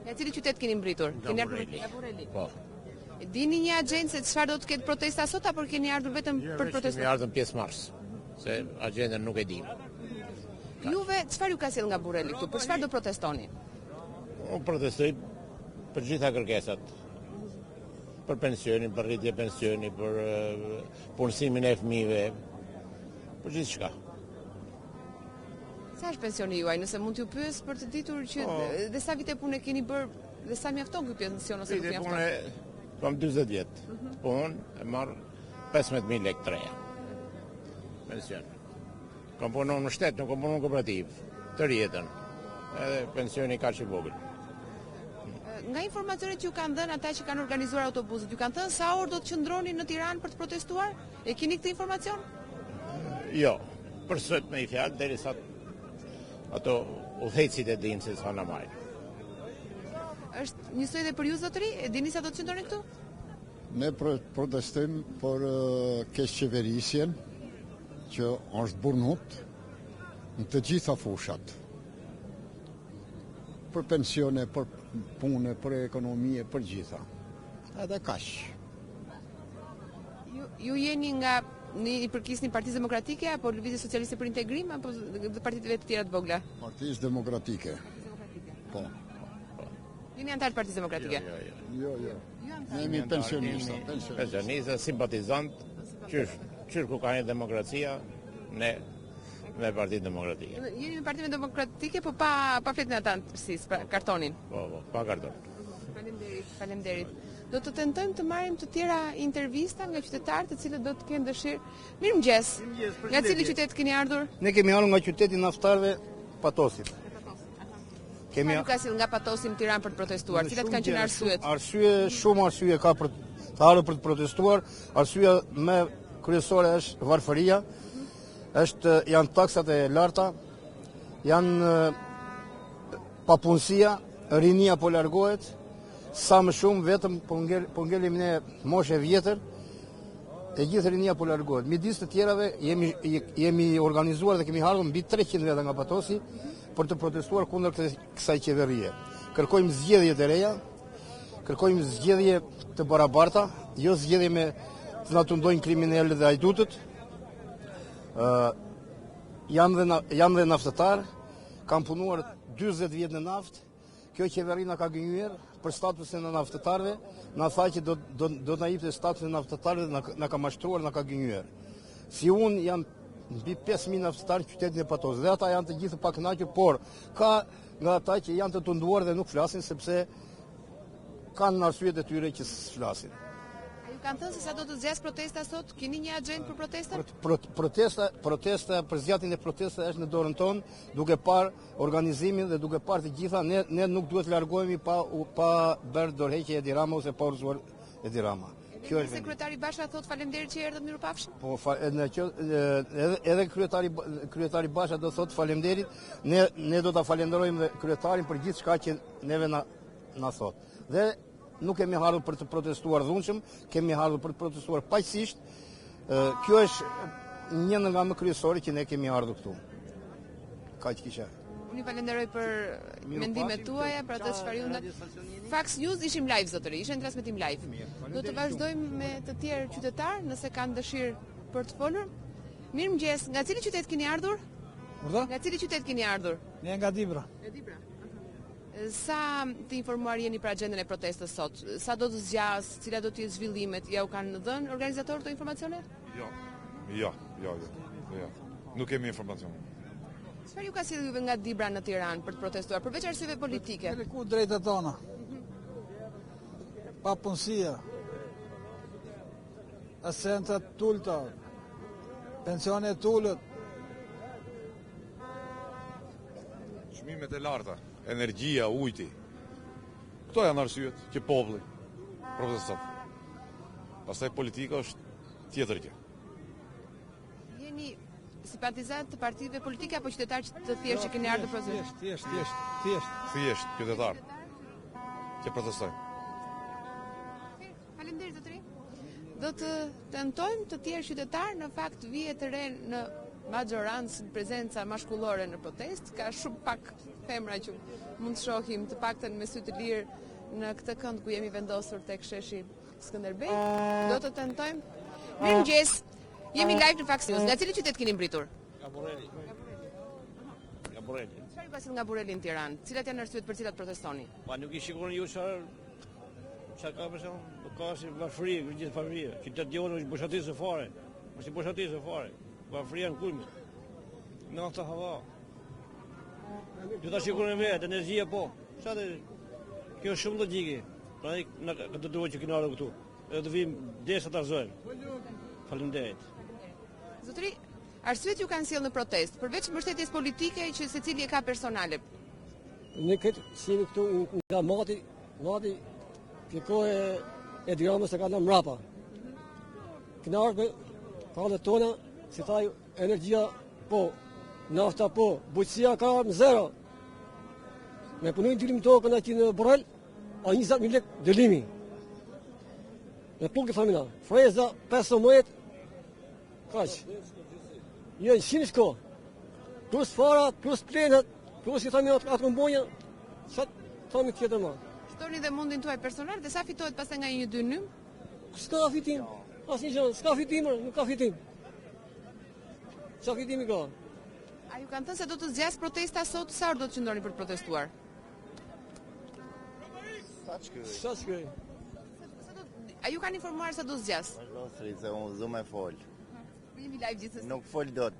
Nga cili qytet keni mbritur? Nga Burreli. Po. Dini një agent se çfarë do të ketë protesta sot apo keni ardhur vetëm për protestim? Kemi ardhur pjesëmarrës, se agjendën nuk e dim. Juve çfarë ju ka sjell nga Burreli këtu? Për çfarë do protestoni? Unë protestoj për gjitha kërkesat. Për pensionin, për rritje pensioni, për punësimin e fëmijëve, për gjithë shka. Sa është pensioni juaj, nëse mund t'ju pyes për të ditur që dhe sa vite pune keni bërë dhe sa mjafton ky pension ose nuk mjafton? Kam 40 vjetë, punë e marr 15.000 lekë treja. Pension. Kam punuar në shtet, nuk kam punuar në kooperativ, tërë jetën. Edhe pensioni ka që vogël. Nga informacionet që ju kanë dhënë ata që kanë organizuar autobusit, ju kanë thënë sa orë do të qëndroni në Tiranë për të protestuar? E keni këtë informacion? Jo, për sot me i fjalë derisa ato udhëhecit e dinë se çfarë na marrin. Është njësoj dhe për ju zotëri? E dini sa do të qëndroni këtu? Ne protestojmë për keq qeverisjen që është burnut në të gjitha fushat. Për pensione, për pune, për ekonomie, për gjitha. Edhe kaq. Ju jeni nga i përkisni Partisë Demokratike apo Lëvizjes Socialiste për Integrim apo partitë të tjera të vogla? Partisë Demokratike. Po. Jeni antar të Partisë Demokratike? Jo. Ne jemi pensionista. Pensionista, simpatizant, qysh ku ka një demokracia, ne me Partinë Demokratike. Jeni me Partinë Demokratike, po pa flet në antarësisë, pa kartonin. Po, pa karton. Faleminderit. Do të tentojmë të marrim të tjera intervista nga qytetarë të cilët do të kenë dëshirë. Mirëmëngjes. Nga cili qytet keni ardhur? Ne kemi ardhur nga qyteti naftarëve Patosit. Kemi ka sjell nga Patosi në Tiranë për të protestuar. Cilat kanë qenë arsyet? Shumë arsye ka për të ardhur për të protestuar. Arsyeja më kryesore është varfëria. Janë taksat e larta, janë papunësia, rinia po largohet, sa më shumë vetëm po ngelim ne moshe vjetër, e gjithë rinia po largohet. Midis të tjerave jemi organizuar dhe kemi ardhur mbi 300 veta nga Patosi për të protestuar kundër kësaj qeverie. Kërkojmë zgjedhje të reja, kërkojmë zgjedhje të barabarta, jo zgjedhje me të na tundojnë kriminalët dhe ajdutët. Jam dhe naftetar, kam punuar 40 vjet në naftë. Kjo qeveri na ka gënjur për statusin e naftetarëve, na tha që do na jepte statusin e naftetarëve, na ka mashtruar, na ka gënjur. Si unë jam mbi 5000 naftetarë në qytetin e Patos, dhe ata janë të gjithë pa kënaqur, por ka nga ata që janë të tunduar dhe nuk flasin sepse kanë arsyet e tyre që flasin. Kanë thënë se sa do të zgjas protesta sot, keni një agent për protestën? Protesta, për zgjatjen e protestës është në dorën tonë, duke parë organizimin dhe duke parë të gjitha, ne nuk duhet largohemi pa bërë dorëheqje Edi Rama ose pa urzuar Edi Rama. Se kryetari Basha thot faleminderit që erdhët mirupafshim? Po, edhe kryetari Basha do thot faleminderit, ne do ta falenderojmë dhe kryetarin për gjithë shka që neve na thot. Dhe nuk kemi ardhur për të protestuar dhunshëm, kemi ardhur për të protestuar paqësisht. Kjo është një nga më kryesore që ne kemi ardhur këtu. Kaq kisha. Unë ju falenderoj për mendimet tuaja, për atë çfarë ju Fax News ishim live zotëri, ishim në transmetim live. Do të vazhdojmë me të tjerë qytetarë nëse kanë dëshirë për të folur. Mirëmëngjes, nga cili qytet keni ardhur? Nga cili qytet keni ardhur? Ne nga Dibra. Sa të informuar jeni për agjendën e protestës sot? Sa do të zgjas, cilat do të jetë zhvillimet? Ja u kanë dhënë organizatorët të informacione? Jo. Nuk kemi informacion. Çfarë ju ka sjellë juve nga Dibra në Tiranë për të protestuar përveç arsyeve politike? Ku drejtat tona? Papunësia. Asentat tulta. Pensionet tulët. Çmimet e larta. Energjia, ujti. Këto janë arsyet që populli proteston. Pastaj politika është tjetër gjë. Jeni simpatizant të partive politike apo qytetar të thjeshtë që keni ardhur për protestë? Thjesht qytetar që protestojnë. Faleminderit zotëri. Do të tentojmë të tjerë qytetar, në fakt vije të re në majorancë prezenca mashkullore në protest, ka shumë pak femra që mund të shohim të paktën me sy të lirë në këtë kënd ku jemi vendosur tek sheshi Skënderbej. Do të tentojmë. Mirëmëngjes. Jemi live në Fox News. Nga cili qytet keni mbritur? Nga Burreli. Çfarë pasit nga Burreli në Tiranë? Cilat janë arsyet për cilat protestoni? Pa nuk I shikoni ju çfarë ka për shkak? Ka si varfëri, gjithë familje. Qytet jonë është boshatisë fare. Është boshatisë fare. Varfëria në kulm. Nafta hava. Ju ta shikoni vetë, energjia po. Çfarë? Kjo është shumë logjike. Pra këtë duhet që kena këtu. Edhe të vim desha ta argëzojmë. Faleminderit. Zotëri, arsyet ju kanë sjellë në protest, përveç mbështetjes politike që secili e ka personale. Ne këtë si këtu nga mati kërkoj e dramës e ka në mrapa. Këna ardhë palët tona, si thaj, energjia po, nafta po, bujqësia ka më zero. Me punojnë dilim tokën ati në Borrel, a 20.000 lek dëlimi. Me plukë familja, freza, 15, kaq. Jënë 100 shko, plus fara, plus plenët, plus I thami atë këmbonja, sa thami tjetër ma. Shtoni dhe mundin tuaj personal dhe sa fitohet pastaj nga një dynim? S'ka fitim, asnjë gjë, s'ka fitim, nuk ka fitim. Sa fitimi ka? A ju kanë thënë se do të zgjas protesta sot, sa orë do të qëndroni për të protestuar? Sa shkoj? A ju kanë informuar se do zgjas? Se unë zë me fol. Jemi live gjithsesi. Nuk fol dot,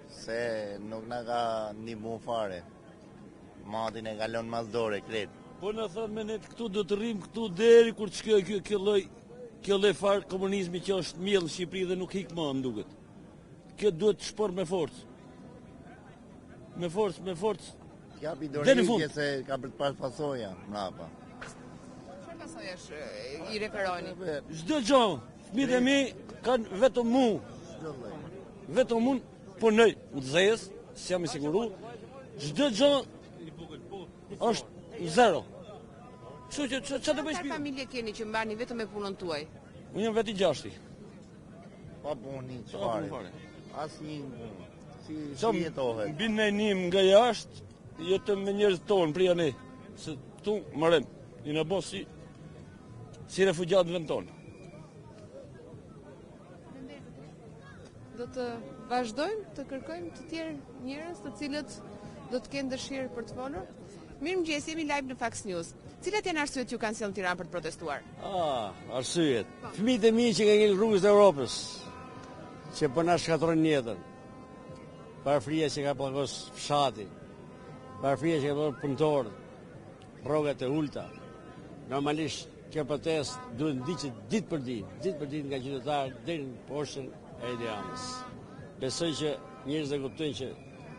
se nuk na ka ndihmu fare. Matin e kalon mas dore, kret. Po na thon me ne këtu do të rrim këtu deri kur të shkojë kjo lloj far komunizmi që është miell në Shqipëri dhe nuk hik më duket. Kjo duhet të shpor me forcë. Me forcë. Japi dorëgjë se ka për të pas pasoja, mrapa. Çfarë pasojash I referoni? Çdo gjë, fëmijët e mi kanë vetëm mu. Vetëm unë punoj udhëzes, si jam I siguru. Çdo gjë është zero. Kështu që çfarë do bëj Çfarë familje keni që mbani vetëm me punën tuaj? Unë jam vetë I gjashti. Pa punë çfarë? Asnjë punë. Si jetohet? Mbi ne nim nga jashtë, jetëm me njerëzit tonë prija ne. Se tu marrem, I na bën si refugjat në vend tonë. Do të vazhdojmë të kërkojmë të tjerë njerëz të cilët do të kenë dëshirë për të folur. Mirëmëngjes, jemi live në Fox News. Cilat janë arsyet që ju kanë sjellë në Tiranë për të protestuar? Arsyet. Fëmijët e mi që kanë ngel rrugës e Europës, që po na shkatrojnë jetën. Parafria që ka pagos fshati, parafria që ka pagos punëtorët, rrogat e ulta. Normalisht kjo protest duhet ndiqet ditë për ditë nga qytetarët deri në poshtën e Edi Ramës. Besoj që njerëzit e kuptojnë që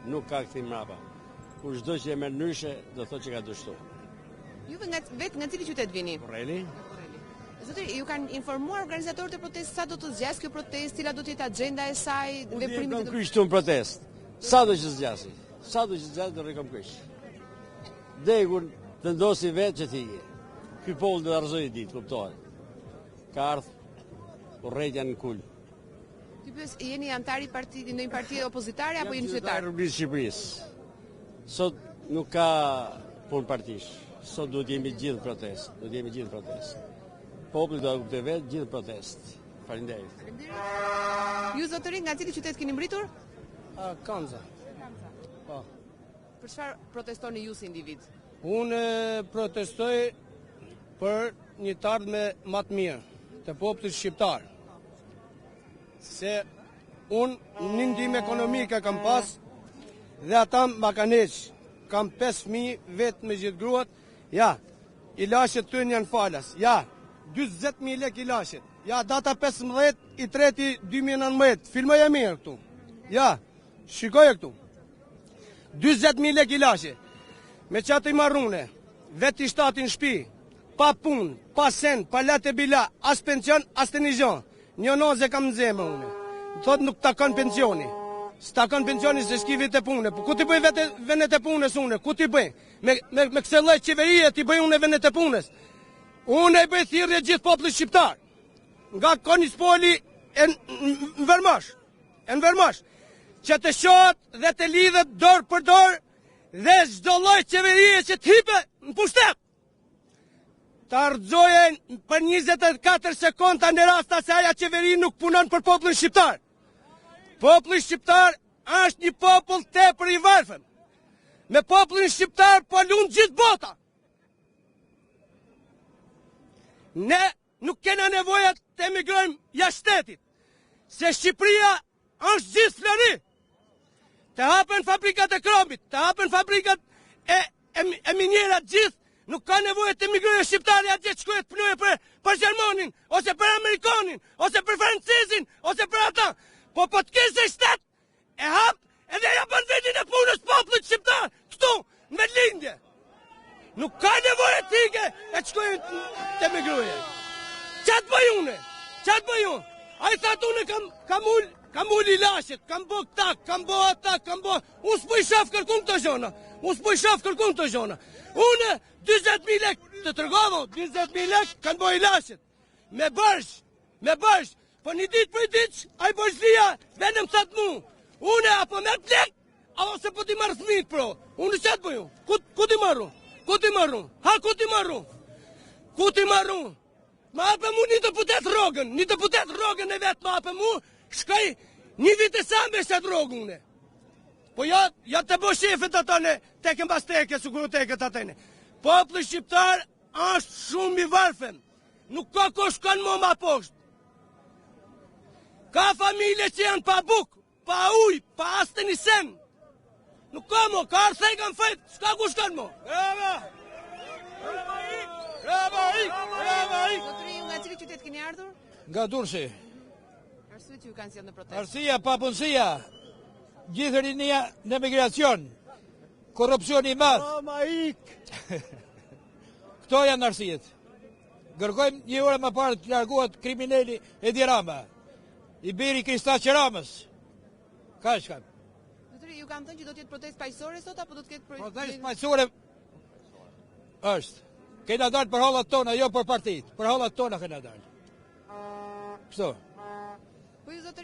nuk ka kthim mrapa. Kur çdo që e merr ndryshe do thotë që ka dështuar. Juve nga cili qytet vini? Borreli. Zotëri, ju kanë informuar organizatorët e protestës sa do të zgjas kjo protestë, cila do të jetë agjenda e saj, veprimet e kryqtur në protestë. Sa do që zgjasi? Sa do që zgjasi do rrikom kryq. Degur të ndosi vetë që thije. Ky popull do të argëzojë ditë, kuptohet. Ka ardhur urrëtia në kul. Ti pyes, jeni antar I partijit, ndonjë parti opozitare apo jeni qytetar? Në Republikën e Shqipërisë. Sot nuk ka punë partish. Sot duhet jemi gjithë protestë. Populli do të kuptojë vetë gjithë protestë. Faleminderit. Ju zotëri nga cili qytet keni mbritur? Kanza. Po. Për çfarë protestoni ju si individ? Unë protestoj për një të ardhme më të mirë të popullit shqiptar. Se unë një ndihmë ekonomike kam pas dhe ata ma kanë heq. Kam 5 fëmijë vetë me gjithë gruat. Ja, ilashet të janë falas. Ja, 20.000 lek ilashet. Ja, data 15 I 3 2019. Filmoj e mirë këtu. Ja, shikoj e këtu. 20.000 lek ilashet. Me qatë I marrune, vetë I shtatin shpi, pa punë, pa sen, pa latë e bila, as pension, as të një gjon. Një noze kam në zemë une. Thot nuk takon pensioni. S'takon pensioni se s'ki vit e pune. Po ku t'i bëj venet e punës une? Ku t'i bëj? Me këse lloj qeverie t'i bëj une venet e punës. Une I bëj thirrje gjithë popullit shqiptar. Nga Konispoli e në Vermash. që të shohet dhe të lidhet dorë për dorë dhe çdo lloj qeverie që të hipe në pushtet. Të ardzojen për 24 sekonda në rasta se aja qeveri nuk punon për popullin shqiptar. Populli shqiptar është një popull tepër i varfër. Me popullin shqiptar po lund gjithë bota. Ne nuk kena nevoja të emigrojmë jashtë shtetit, se Shqipëria është gjithë flori. Të hapen fabrikat e kromit, të hapen fabrikat e minjerat gjithë, nuk ka nevojë të emigrojë shqiptari atje që shkohet punojë për Gjermanin, ose për Amerikanin, ose për Francezin, ose për ata. Po të kishte shtet, e hap edhe ja bën vendin e punës popullit shqiptar, këtu, në vendlindje. Nuk ka nevojë të ike e të shkojë të emigrojë. Qatë bëj une? Qatë bëj unë? A i thatë une kam ull i lashet, kam bo këta, kam bo ata, kam bo... Unë s'po i shaf kërkun të zhona. Unë 20.000 lek të tërgovo, 20.000 lek kanë bo i lashet. Me bërsh. Po një dit për i dit, a i bërshlia venëm sa të mu. Une apo me plek, ose po ti marrë thmit, pro. Unë qatë bëj unë? Ku ti marru? Ku ti marru? Ma apë mu një të putet rogën e vetë ma apë mu, shkaj një vit e sa me shetë rogën. Po ja të bo shefet atane, teke mbas teke, sukuru teke të atene. Populli shqiptar është shumë i varfën, nuk ka kosh kanë mo ma poshtë. Ka familje që janë pa buk, pa uj, pa astë një sen. Nuk ka mo, ka arthej kanë fejt, s'ka kush kanë mo. Zotëri, nga cili qytet keni ardhur? Nga Durrësi. Arsyet që ju kanë sjellë në protestë? Arsia, papunësia, gjithë rinia në migracion, korrupsioni i madh. Këto janë arsiet. Kërkojmë një orë më parë të largohet kriminali Edi Rama, i biri Kristaq Ramës. Ka shkam. Zotëri, ju kanë thënë që do të jetë protestë paqësore sot apo do të ketë protestë paqësore? Është. Kena dalë për hallat tona, jo për partit. Për hallat tona kena dalë. Kështu. Po ju zotëri